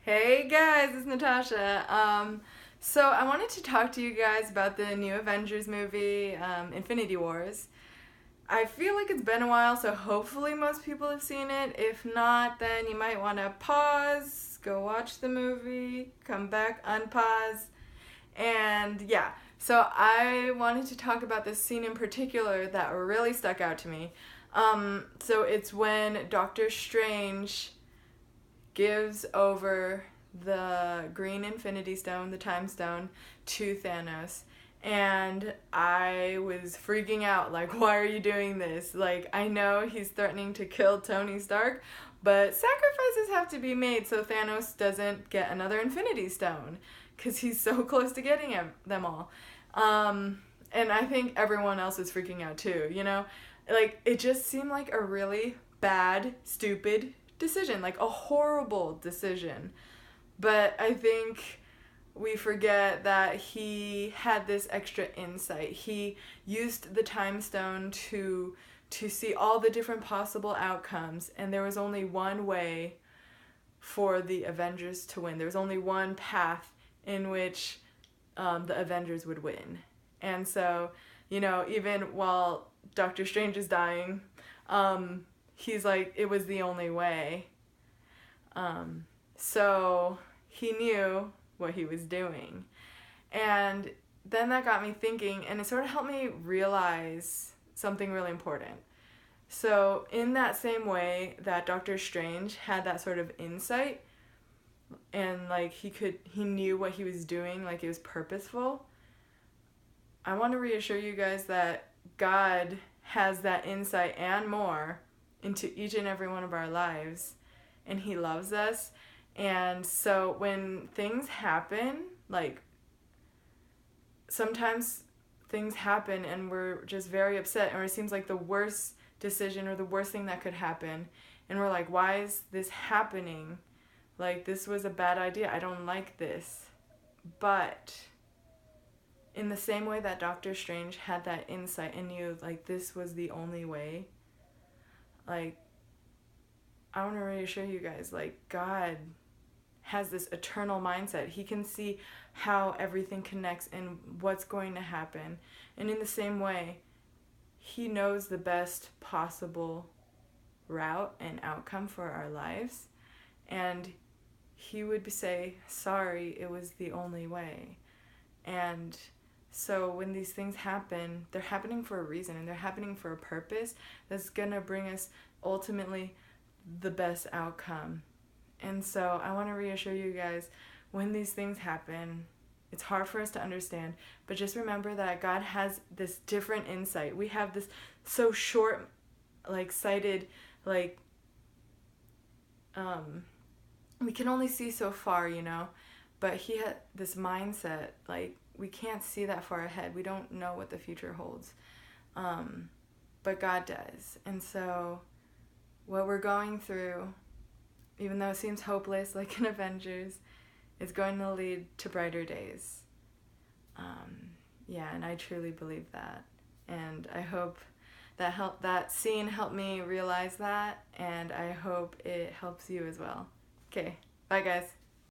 Hey guys, it's Natasha. So I wanted to talk to you guys about the new Avengers movie, Infinity Wars. I feel like it's been a while, so hopefully most people have seen it. If not, then you might want to pause, go watch the movie, come back, unpause, and yeah. So I wanted to talk about this scene in particular that really stuck out to me. So it's when Doctor Strange gives over the green infinity stone, the time stone, to Thanos. And I was freaking out, like, why are you doing this? Like, I know he's threatening to kill Tony Stark, but sacrifices have to be made so Thanos doesn't get another infinity stone, because he's so close to getting them all. And I think everyone else is freaking out too, you know? Like, it just seemed like a really bad, stupid decision, like a horrible decision. But I think we forget that he had this extra insight. He used the time stone to see all the different possible outcomes, and there was only one way for the Avengers to win. There was only one path in which the Avengers would win. And so, even while Doctor Strange is dying, he's like, it was the only way. So he knew what he was doing. And then that got me thinking, and it sort of helped me realize something really important. So, in that same way that Doctor Strange had that sort of insight, and like he knew what he was doing, like it was purposeful, I want to reassure you guys that God has that insight and more into each and every one of our lives, and he loves us. And so when things happen, like sometimes things happen and we're just very upset, or it seems like the worst decision or the worst thing that could happen, and we're like, why is this happening? Like, this was a bad idea, I don't like this. But in the same way that Doctor Strange had that insight and knew, like, this was the only way, like, I want to reassure you guys, like, God has this eternal mindset. He can see how everything connects and what's going to happen. And in the same way, he knows the best possible route and outcome for our lives. And he would say, sorry, it was the only way. And so when these things happen, they're happening for a reason, and they're happening for a purpose that's going to bring us ultimately the best outcome. And so I want to reassure you guys, when these things happen, it's hard for us to understand, but just remember that God has this different insight. We have this so short, like, sighted, like, we can only see so far, but he had this mindset, like, we can't see that far ahead. We don't know what the future holds. But God does. And so what we're going through, even though it seems hopeless, like in Avengers, is going to lead to brighter days. And I truly believe that. And I hope that scene helped me realize that, and I hope it helps you as well. Okay, bye guys.